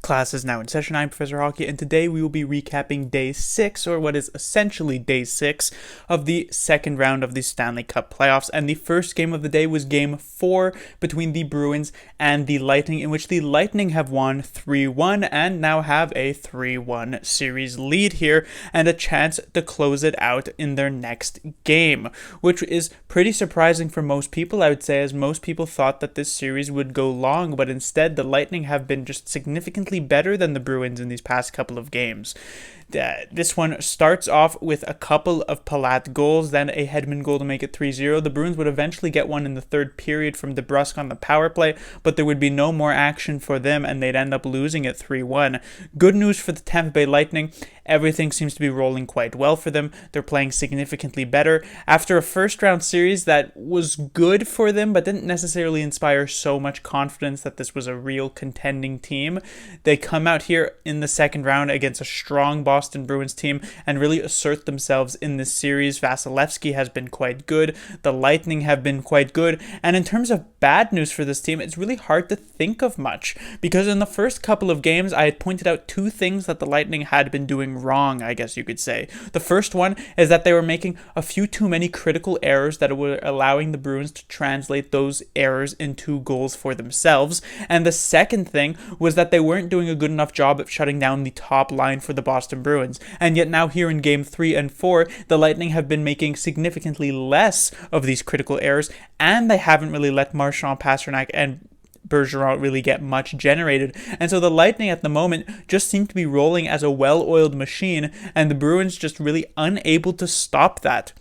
Class is now in session. I'm Professor Hockey, and today we will be recapping Day 6, or what is essentially Day 6, of the second round of the Stanley Cup playoffs. And the first game of the day was Game 4 between the Bruins and the Lightning, in which the Lightning have won 3-1 and now have a 3-1 series lead here and a chance to close it out in their next game, which is pretty surprising for most people, I would say, as most people thought that this series would go long, but instead the Lightning have been just significantly better than the Bruins in these past couple of games. This one starts off with a couple of Palat goals, then a Hedman goal to make it 3-0. The Bruins would eventually get one in the third period from DeBrusk on the power play, but there would be no more action for them and they'd end up losing it 3-1. Good news for the Tampa Bay Lightning. Everything seems to be rolling quite well for them. They're playing significantly better. After a first round series that was good for them, but didn't necessarily inspire so much confidence that this was a real contending team, they come out here in the second round against a strong Boston Bruins team and really assert themselves in this series. Vasilevsky has been quite good. The Lightning have been quite good. And in terms of bad news for this team, it's really hard to think of much, because in the first couple of games, I had pointed out two things that the Lightning had been doing wrong, I guess you could say. The first one is that they were making a few too many critical errors that were allowing the Bruins to translate those errors into goals for themselves. And the second thing was that they weren't doing a good enough job of shutting down the top line for the Boston Bruins. And yet now here in Game 3 and 4, the Lightning have been making significantly less of these critical errors, and they haven't really let Marchand, Pastrnak, and Bergeron really get much generated. And so the Lightning at the moment just seem to be rolling as a well-oiled machine, and the Bruins just really unable to stop that.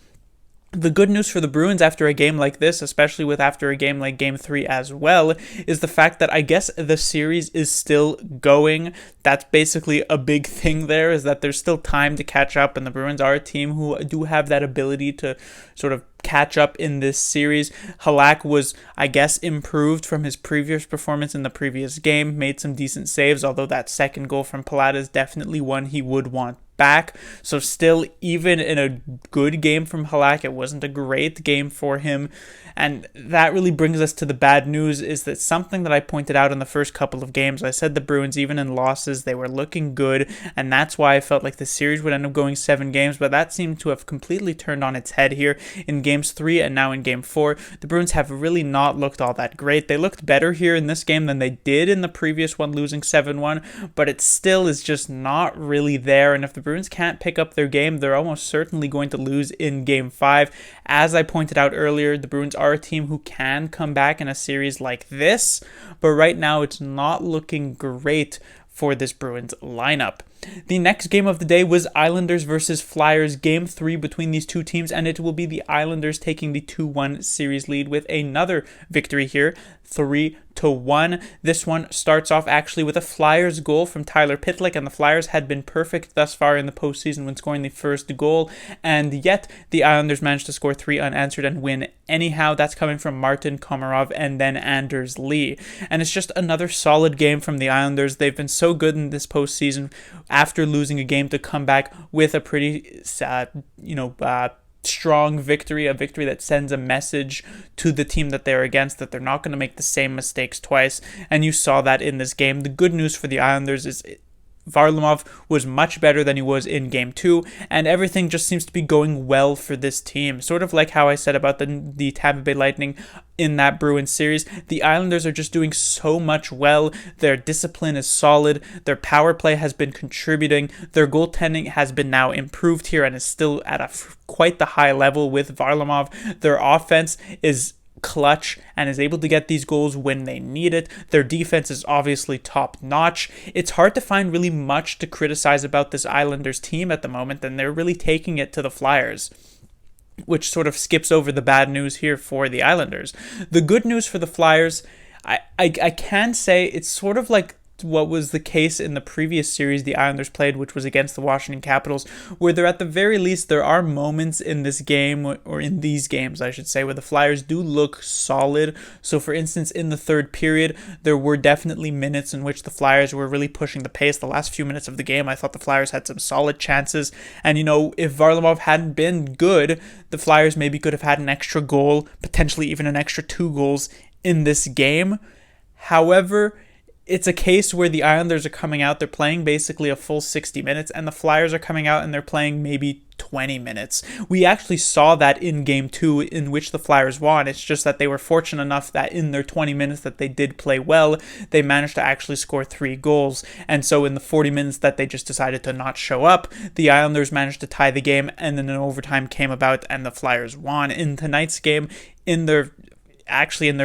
The good news for the Bruins after a game like this, especially with after a game like Game 3 as well, is the fact that I guess the series is still going. That's basically a big thing there, is that there's still time to catch up, and the Bruins are a team who do have that ability to sort of catch up in this series. Halak was, I guess, improved from his previous performance in the previous game, made some decent saves, although that second goal from Palat is definitely one he would want back. So still, even in a good game from Halak, it wasn't a great game for him. And that really brings us to the bad news, is that something that I pointed out in the first couple of games. I said the Bruins, even in losses, they were looking good, and that's why I felt like the series would end up going 7 games, but that seemed to have completely turned on its head here in Games 3 and now in Game 4. The Bruins have really not looked all that great. They looked better here in this game than they did in the previous one, losing 7-1, but it still is just not really there, and if the Bruins can't pick up their game, they're almost certainly going to lose in Game 5. As I pointed out earlier, the Bruins are a team who can come back in a series like this, but right now it's not looking great for this Bruins lineup. The next game of the day was Islanders versus Flyers, Game 3 between these two teams, and it will be the Islanders taking the 2-1 series lead with another victory here, 3-1. This one starts off actually with a Flyers goal from Tyler Pitlick, and the Flyers had been perfect thus far in the postseason when scoring the first goal, and yet the Islanders managed to score 3 unanswered and win anyhow. That's coming from Martin Komarov and then Anders Lee. And it's just another solid game from the Islanders. They've been so good in this postseason after losing a game to come back with a pretty strong victory, a victory that sends a message to the team that they're against that they're not going to make the same mistakes twice, and you saw that in this game. The good news for the Islanders is Varlamov was much better than he was in Game 2, and everything just seems to be going well for this team. Sort of like how I said about the Tampa Bay Lightning in that Bruins series, the Islanders are just doing so much well. Their discipline is solid, their power play has been contributing, their goaltending has been now improved here and is still at quite the high level with Varlamov. Their offense is clutch and is able to get these goals when they need it. Their defense is obviously top notch. It's hard to find really much to criticize about this Islanders team at the moment, and they're really taking it to the Flyers, which sort of skips over the bad news here for the Islanders. The good news for the Flyers, I can say it's sort of like what was the case in the previous series the Islanders played, which was against the Washington Capitals, where there at the very least there are moments in this game, or in these games I should say, where the Flyers do look solid. So for instance, in the third period, there were definitely minutes in which the Flyers were really pushing the pace. The last few minutes of the game, I thought the Flyers had some solid chances, and if Varlamov hadn't been good, the Flyers maybe could have had an extra goal, potentially even an extra 2 goals in this game. However, it's a case where the Islanders are coming out, they're playing basically a full 60 minutes, and the Flyers are coming out and they're playing maybe 20 minutes. We actually saw that in game 2 in which the Flyers won. It's just that they were fortunate enough that in their 20 minutes that they did play well, they managed to actually score 3 goals. And so in the 40 minutes that they just decided to not show up, the Islanders managed to tie the game, and then an overtime came about and the Flyers won. In tonight's game, in their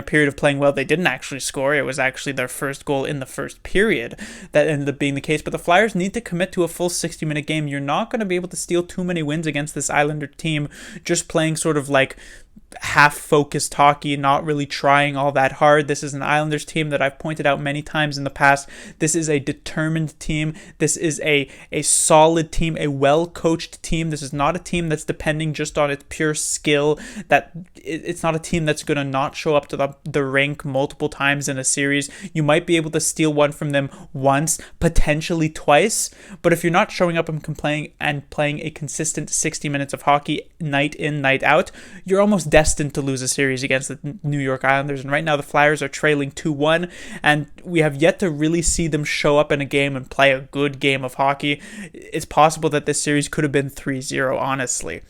period of playing well, they didn't actually score. It was actually their first goal in the first period that ended up being the case. But the Flyers need to commit to a full 60-minute game. You're not going to be able to steal too many wins against this Islander team just playing sort of like half-focused hockey, not really trying all that hard. This is an Islanders team that I've pointed out many times in the past. This is a determined team. This is a solid team, a well-coached team. This is not a team that's depending just on its pure skill. That it's not a team that's going to not show up to the rink multiple times in a series. You might be able to steal one from them once, potentially twice, but if you're not showing up and playing a consistent 60 minutes of hockey night in, night out, you're almost destined to lose a series against the New York Islanders. And right now the Flyers are trailing 2-1, and we have yet to really see them show up in a game and play a good game of hockey. It's possible that this series could have been 3-0, honestly.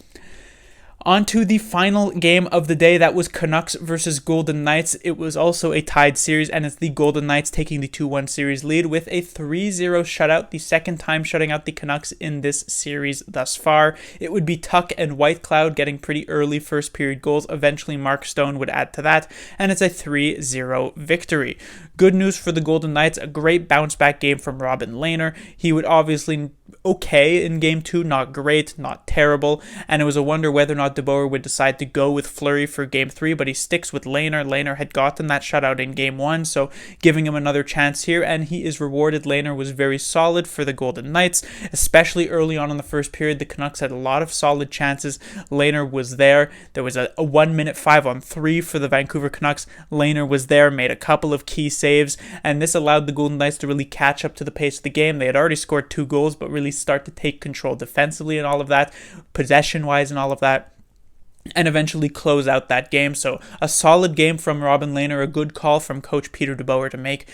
On to the final game of the day. That was Canucks versus Golden Knights. It was also a tied series, and it's the Golden Knights taking the 2-1 series lead with a 3-0 shutout, the second time shutting out the Canucks in this series thus far. It would be Tuch and Whitecloud getting pretty early first period goals. Eventually Mark Stone would add to that, and it's a 3-0 victory. Good news for the Golden Knights, a great bounce back game from Robin Lehner. He would obviously okay in game 2, not great, not terrible, and it was a wonder whether or not DeBoer would decide to go with Fleury for game 3, but he sticks with Lehner. Lehner had gotten that shutout in game 1, so giving him another chance here, and he is rewarded. Lehner was very solid for the Golden Knights, especially early on in the first period. The Canucks had a lot of solid chances. Lehner was there. There was a 1-minute 5-on-3 for the Vancouver Canucks. Lehner was there, made a couple of key saves, and this allowed the Golden Knights to really catch up to the pace of the game. They had already scored 2 goals, but really start to take control defensively and all of that, possession-wise and all of that, and eventually close out that game. So a solid game from Robin Lehner, a good call from coach Peter DeBoer to make,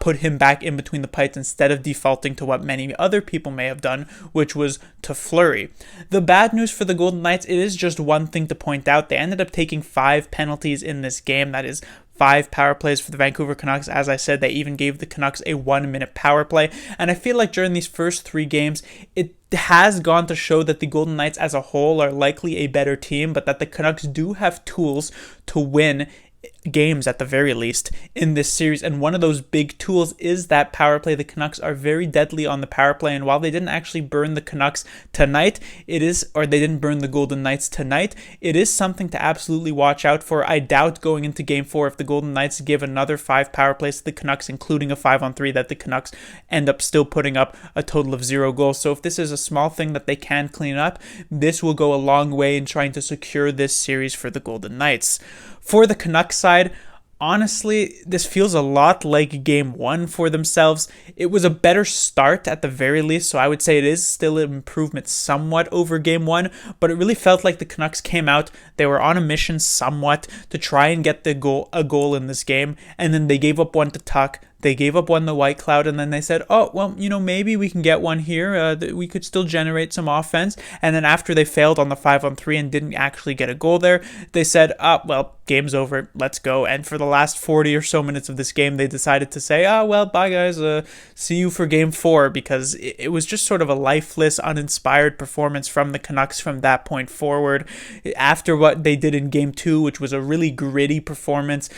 put him back in between the pipes instead of defaulting to what many other people may have done, which was to Fleury. The bad news for the Golden Knights, it is just one thing to point out. They ended up taking 5 penalties in this game. That is 5 power plays for the Vancouver Canucks. As I said, they even gave the Canucks a 1-minute power play. And I feel like during these first 3 games, it has gone to show that the Golden Knights as a whole are likely a better team, but that the Canucks do have tools to win games at the very least in this series, and one of those big tools is that power play. The Canucks are very deadly on the power play, and while they didn't actually burn the Canucks tonight, they didn't burn the Golden Knights tonight, it is something to absolutely watch out for. I doubt going into game 4 if the Golden Knights give another 5 power plays to the Canucks, including a 5-on-3, that the Canucks end up still putting up a total of 0 goals. So if this is a small thing that they can clean up, this will go a long way in trying to secure this series for the Golden Knights. For the Canucks side, honestly, this feels a lot like game 1 for themselves. It was a better start at the very least, so I would say it is still an improvement somewhat over game 1, but it really felt like the Canucks came out, they were on a mission somewhat to try and get a goal in this game, and then they gave up one to Tuch. They gave up one to Whitecloud, and then they said, oh, well, maybe we can get one here. We could still generate some offense. And then after they failed on the 5-on-3 and didn't actually get a goal there, they said, well, game's over. Let's go. And for the last 40 or so minutes of this game, they decided to say, well, bye, guys. See you for game 4, because it was just sort of a lifeless, uninspired performance from the Canucks from that point forward. After what they did in game 2, which was a really gritty performance,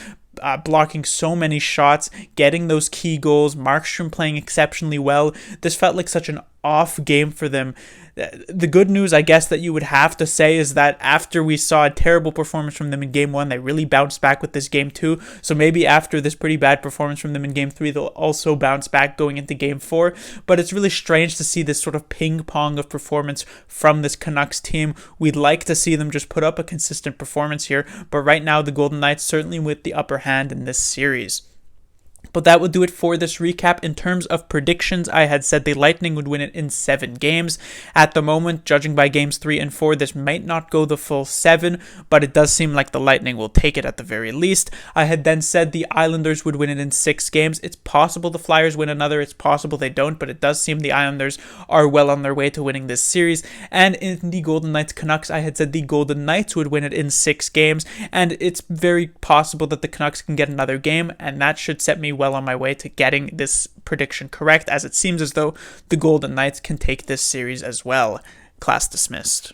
blocking so many shots, getting those key goals, Markstrom playing exceptionally well. This felt like such an off game for them. The good news, I guess, that you would have to say is that after we saw a terrible performance from them in game 1, they really bounced back with this game 2. So maybe after this pretty bad performance from them in game 3, they'll also bounce back going into game 4. But it's really strange to see this sort of ping pong of performance from this Canucks team. We'd like to see them just put up a consistent performance here, but right now the Golden Knights certainly with the upper hand in this series. But that will do it for this recap. In terms of predictions, I had said the Lightning would win it in 7 games. At the moment, judging by games 3 and 4, this might not go the full 7, but it does seem like the Lightning will take it at the very least. I had then said the Islanders would win it in 6 games. It's possible the Flyers win another, it's possible they don't, but it does seem the Islanders are well on their way to winning this series. And in the Golden Knights Canucks, I had said the Golden Knights would win it in 6 games, and it's very possible that the Canucks can get another game, and that should set me well on my way to getting this prediction correct, as it seems as though the Golden Knights can take this series as well. Class dismissed.